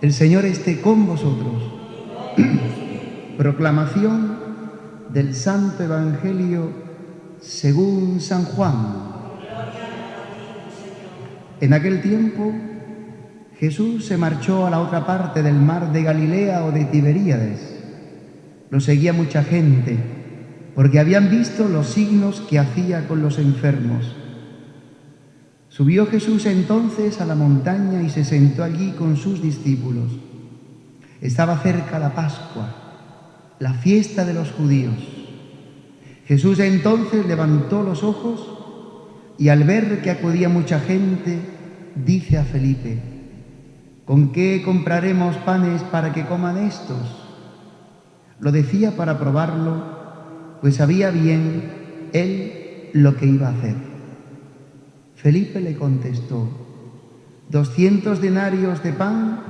El Señor esté con vosotros. Proclamación del Santo Evangelio según San Juan. En aquel tiempo, Jesús se marchó a la otra parte del mar de Galilea o de Tiberíades. Lo seguía mucha gente, porque habían visto los signos que hacía con los enfermos. Subió Jesús entonces a la montaña y se sentó allí con sus discípulos. Estaba cerca la Pascua, la fiesta de los judíos. Jesús entonces levantó los ojos y al ver que acudía mucha gente, dice a Felipe: ¿con qué compraremos panes para que coman estos? Lo decía para probarlo, pues sabía bien él lo que iba a hacer. Felipe le contestó: 200 denarios de pan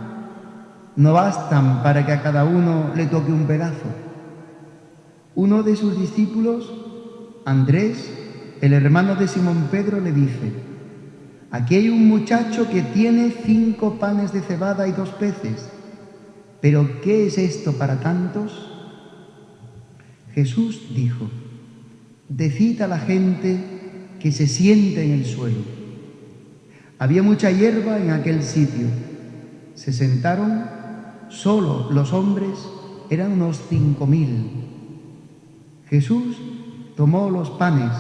no bastan para que a cada uno le toque un pedazo. Uno de sus discípulos, Andrés, el hermano de Simón Pedro, le dice: aquí hay un muchacho que tiene 5 panes de cebada y 2 peces, ¿pero qué es esto para tantos? Jesús dijo: decid a la gente que se siente en el suelo. Había mucha hierba en aquel sitio. Se sentaron, solo los hombres eran unos 5000. Jesús tomó los panes,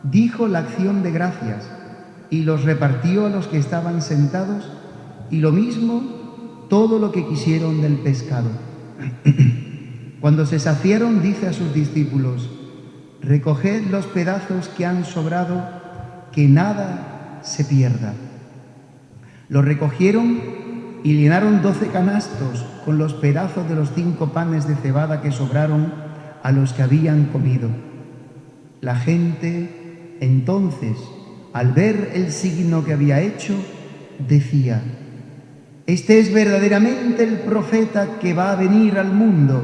dijo la acción de gracias y los repartió a los que estaban sentados, y lo mismo todo lo que quisieron del pescado. Cuando se saciaron, dice a sus discípulos: recoged los pedazos que han sobrado, que nada se pierda. Los recogieron y llenaron 12 canastos con los pedazos de los 5 panes de cebada que sobraron a los que habían comido. La gente, entonces, al ver el signo que había hecho, decía: este es verdaderamente el profeta que va a venir al mundo.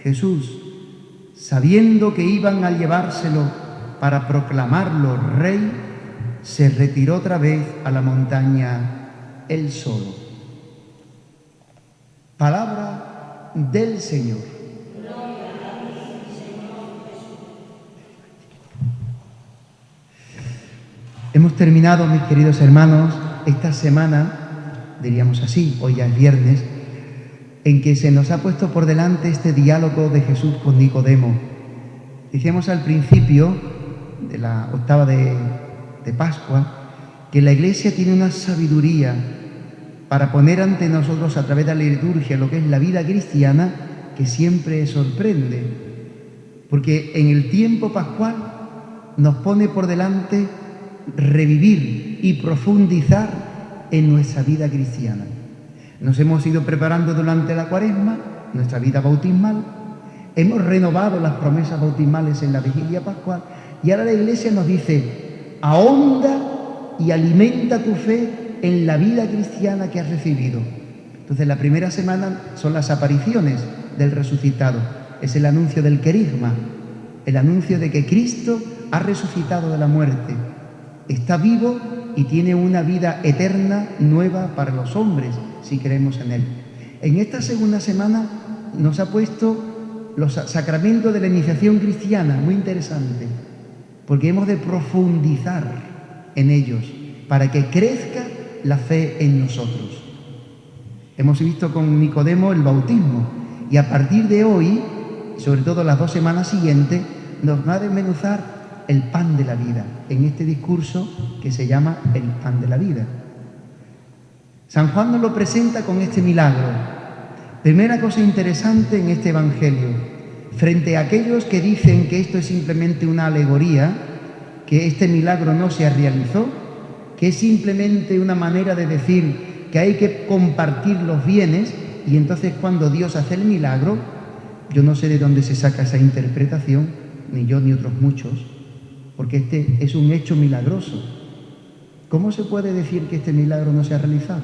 Jesús, sabiendo que iban a llevárselo para proclamarlo rey, se retiró otra vez a la montaña él solo. Palabra del Señor. Hemos terminado, mis queridos hermanos, esta semana, diríamos así, hoy ya es viernes, en que se nos ha puesto por delante este diálogo de Jesús con Nicodemo. Decíamos al principio de la octava de Pascua que la Iglesia tiene una sabiduría para poner ante nosotros a través de la liturgia lo que es la vida cristiana, que siempre sorprende, porque en el tiempo pascual nos pone por delante revivir y profundizar en nuestra vida cristiana. Nos hemos ido preparando durante la Cuaresma, nuestra vida bautismal, hemos renovado las promesas bautismales en la vigilia pascual, y ahora la Iglesia nos dice: ahonda y alimenta tu fe en la vida cristiana que has recibido. Entonces, la primera semana son las apariciones del resucitado, es el anuncio del querigma, el anuncio de que Cristo ha resucitado de la muerte, está vivo y tiene una vida eterna nueva para los hombres, si creemos en Él. En esta segunda semana nos ha puesto los sacramentos de la iniciación cristiana, muy interesante, porque hemos de profundizar en ellos para que crezca la fe en nosotros. Hemos visto con Nicodemo el bautismo, y a partir de hoy, sobre todo las 2 semanas siguientes, nos va a desmenuzar el pan de la vida, en este discurso que se llama el pan de la vida. San Juan nos lo presenta con este milagro. Primera cosa interesante en este Evangelio, frente a aquellos que dicen que esto es simplemente una alegoría, que este milagro no se realizó, que es simplemente una manera de decir que hay que compartir los bienes, y entonces cuando Dios hace el milagro, yo no sé de dónde se saca esa interpretación, ni yo ni otros muchos, porque este es un hecho milagroso. ¿Cómo se puede decir que este milagro no se ha realizado?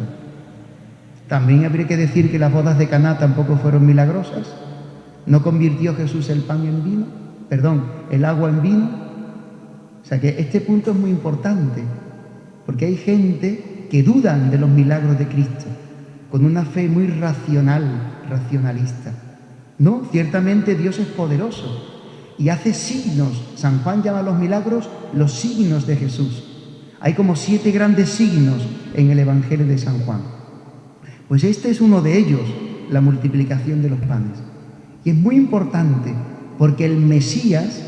También habría que decir que las bodas de Caná tampoco fueron milagrosas. ¿No convirtió Jesús el pan en vino? Perdón, el agua en vino. O sea que este punto es muy importante, porque hay gente que dudan de los milagros de Cristo. con una fe muy racionalista. No, ciertamente Dios es poderoso y hace signos. San Juan llama a los milagros los signos de Jesús. Hay como 7 grandes signos en el Evangelio de San Juan. Pues este es uno de ellos, la multiplicación de los panes. Y es muy importante porque el Mesías,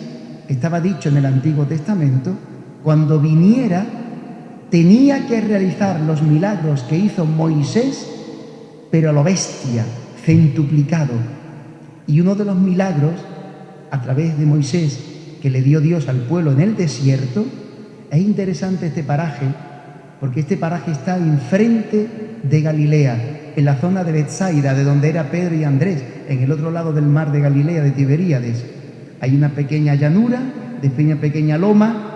estaba dicho en el Antiguo Testamento, cuando viniera tenía que realizar los milagros que hizo Moisés, pero a lo bestia, centuplicado. Y uno de los milagros, a través de Moisés, que le dio Dios al pueblo en el desierto, es interesante este paraje, porque este paraje está enfrente de Galilea, en la zona de Betsaida, de donde era Pedro y Andrés, en el otro lado del mar de Galilea, de Tiberíades. Hay una pequeña llanura, después una pequeña loma,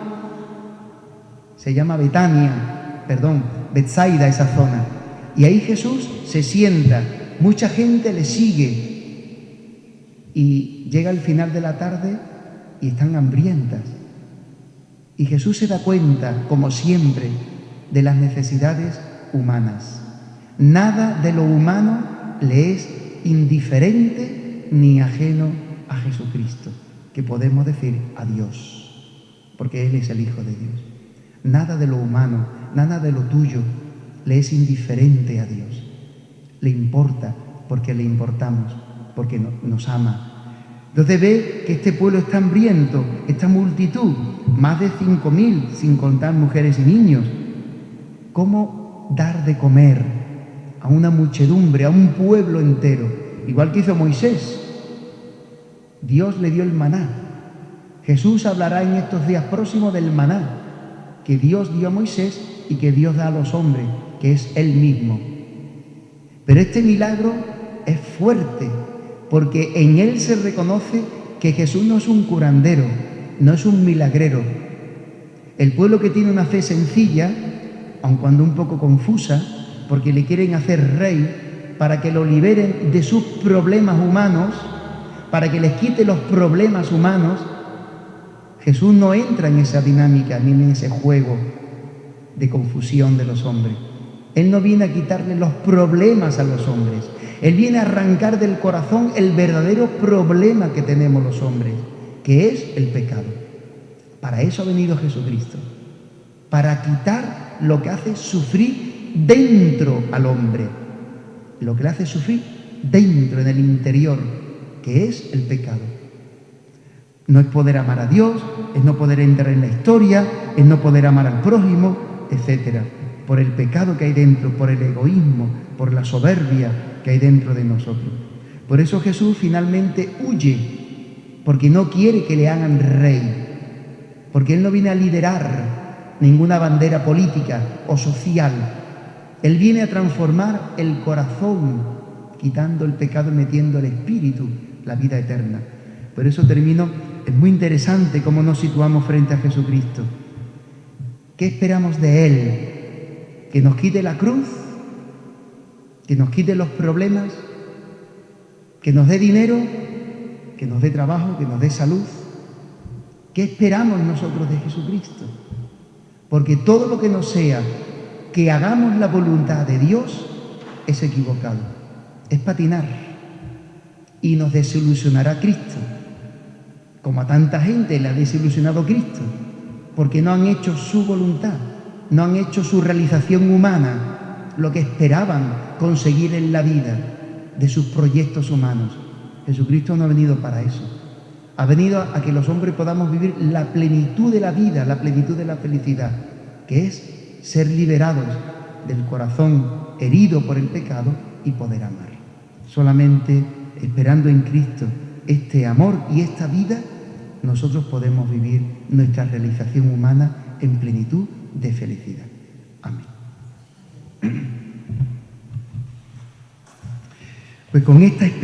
se llama Betsaida esa zona. Y ahí Jesús se sienta, mucha gente le sigue y llega el final de la tarde y están hambrientas. Y Jesús se da cuenta, como siempre, de las necesidades humanas. Nada de lo humano le es indiferente ni ajeno a Jesucristo, que podemos decir a Dios, porque Él es el Hijo de Dios. Nada de lo humano, nada de lo tuyo le es indiferente a Dios. Le importa porque le importamos, porque nos ama. Entonces ve que este pueblo está hambriento, esta multitud, más de 5.000, sin contar mujeres y niños. ¿Cómo dar de comer a una muchedumbre, a un pueblo entero? Igual que hizo Moisés. Dios le dio el maná. Jesús hablará en estos días próximos del maná que Dios dio a Moisés y que Dios da a los hombres, que es Él mismo. Pero este milagro es fuerte, porque en él se reconoce que Jesús no es un curandero, no es un milagrero. El pueblo que tiene una fe sencilla, aun cuando un poco confusa, porque le quieren hacer rey para que lo liberen de sus problemas humanos, para que les quite los problemas humanos, Jesús no entra en esa dinámica ni en ese juego de confusión de los hombres. Él no viene a quitarle los problemas a los hombres. Él viene a arrancar del corazón el verdadero problema que tenemos los hombres, que es el pecado. Para eso ha venido Jesucristo, para quitar lo que hace sufrir dentro al hombre, lo que le hace sufrir dentro, en el interior, que es el pecado. No es poder amar a Dios, es no poder entrar en la historia, es no poder amar al prójimo, etcétera, por el pecado que hay dentro, por el egoísmo, por la soberbia que hay dentro de nosotros. Por eso Jesús finalmente huye, porque no quiere que le hagan rey, porque Él no viene a liderar ninguna bandera política o social. Él viene a transformar el corazón, quitando el pecado y metiendo el espíritu, la vida eterna. Por eso termino, es muy interesante cómo nos situamos frente a Jesucristo. ¿Qué esperamos de Él? ¿Que nos quite la cruz? ¿Que nos quite los problemas? ¿Que nos dé dinero? ¿Que nos dé trabajo? ¿Que nos dé salud? ¿Qué esperamos nosotros de Jesucristo? Porque todo lo que no sea que hagamos la voluntad de Dios es equivocado, es patinar y nos desilusionará Cristo, como a tanta gente le ha desilusionado Cristo, porque no han hecho su voluntad, no han hecho su realización humana, lo que esperaban conseguir en la vida de sus proyectos humanos. Jesucristo no ha venido para eso. Ha venido a que los hombres podamos vivir la plenitud de la vida, la plenitud de la felicidad, que es ser liberados del corazón herido por el pecado y poder amar. Solamente esperando en Cristo este amor y esta vida, nosotros podemos vivir nuestra realización humana en plenitud de felicidad. Amén. Pues con esta esperanza